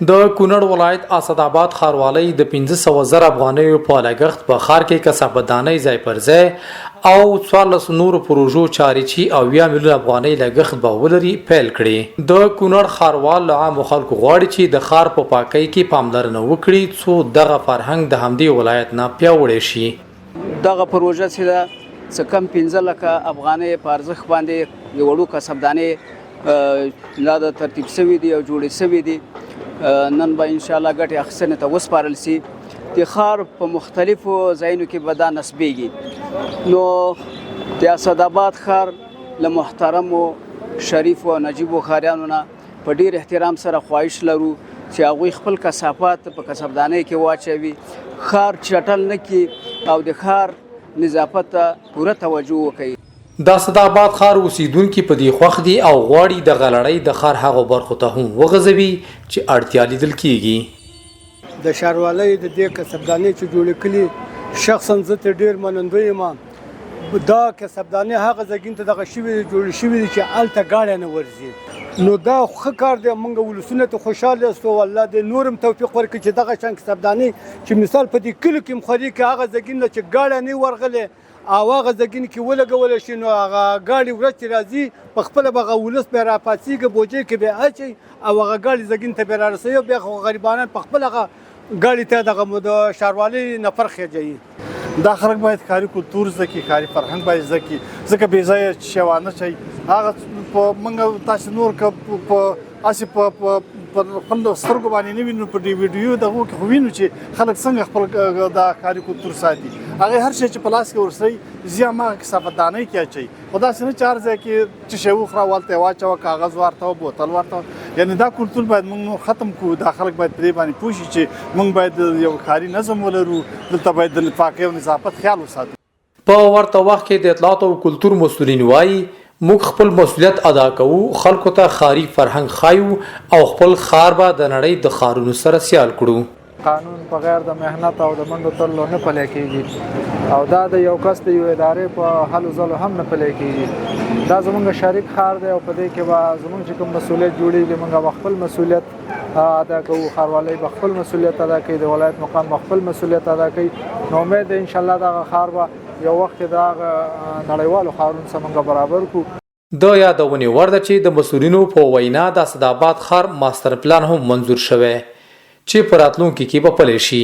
د کونړ ولایت اسداباد ښاروالۍ د 15,000 افغانیو په لګښت په ښار کې کسبدانۍ ځای پر ځای او 14 نورو پروژو چارې چې 80 میلیون افغانۍ لګښت به ولري پیل کړي. د کونړ ښاروال له عامو خلکو غواړي چې د ښار په پاکۍ کې پاملرنه وکړي څو دغه فرهنګ د همدې ولایت نه پیاوړی شي. دغه پروژه چې څه کم 15 لکه افغانۍ په ارزښت باندې یو وړو کسبدانۍ لا د ترتیب شوي دي او جوړې شوي دي. نن به ان شاء الله ګټې اخیستنې ته وسپارل شي. د ښار په مختلفو ځایونو کې به دا نصبېږي. نو د اسداباد ښار له محترمو شریفو او نجیبو ښاریانو نه په ډېر احترام سره خواهش لرو چې هغوی خپل کثافات په کسبدانۍ کې واچوي، ښار چټل نه کړي او د ښار نظافت ته پوره توجه وکړي. د اسداباد ښار اوسیدونکي په دې خوښ دي او غواړي د غلړۍ د ښار هغو برخو ته هم وغځوي چې اړتیا لیدل کیږي. د ښاروالۍ د دې کسبدانۍ چې جوړې کړي شخصا زه ته ډېر منندوی یم. دا کسبدانۍ هغه ځایګین ته دغه جوړې شوي دي چې هلته ګاډی نه ورځي. نو دا ښه کار دی. موږ ولسونه ته خوشحاله یاستو. والله دې نورم توفیق ورکړي چې دغه شان کسبدانۍ چې مثال په دې کلیو کې هم خوري کې هغه ځایګین نه چې ګاډی نه ورغلی او هغه ځایګین کې ولګولی شي نو هغه ګاډي ورځ چې راځي په خپله به هغه ولس بیا راپاڅېږي بوجۍ کې بیا اچوي او هغه ګاډي ځایګین ته بیا رارسوي او بیا خو غریبانان په خپل هغه ګاډي ته دغه د ښاروالۍ نفر خېجوي. دا خلک باید ښاري کلتور زده کړي، ښاري فرهنګ باید زده کړي، ځکه بې ځایه شی وانه چي هغه په موږ تاسې نور که په هسې په خپل سترګو باندې نه وینو په ویډیو دغو کې خو وینو چې خلک څنګه خپل دا ښاري کلتور ساتي. هغې هر شی چې په لاس کې ورسوي زی هماغه کثافدانۍ کې اچوي. خو داسې نه چې هر ځای کې چې شی وخوره هلته یې واچوه، کاغذ ورته بوتل ورته. یعنې دا کلتور باید موږ ختم کړو. دا خلک باید په دې باندې پوه شي چې موږ باید یو ښاري نظم ولرو، دلته باید د پاکۍ او نظافت خیال وساتو. په ورته وخت کې د اطلاعات او کلتور مسؤلین وایي موږ خپل مسؤلیت ادا کوو، خلکو ته ښاري فرهنګ ښایو او خپل ښار به د نړۍ د ښارونو سره سیال کړو. قانون بغیر د مهنت او د منډو تللو نه پلی کېږي او دا د یو کس د یو ادارې په هلو ځلو هم نه پلی کېږي. دا زموږ شریک ښار دی او په دې کې به زموږ چې کوم مسؤلیت جوړېږي موږ به خپل مسؤلیت ادا کوو. ښاروالۍ به خپل مسؤلیت ادا کوي، د ولایت مقام به خپل مسؤلیت ادا کوي. نو امید دی انشاءالله دغه ښار به یو وخت د هغه نړیوالو ښارونو سره موږ برابر کړو. د یادونې وړ ده چې د مسؤلینو په وینا د اسداباد ښار ماستر پلان هم منظور شوی چې په راتلونکي کې به پلی شي.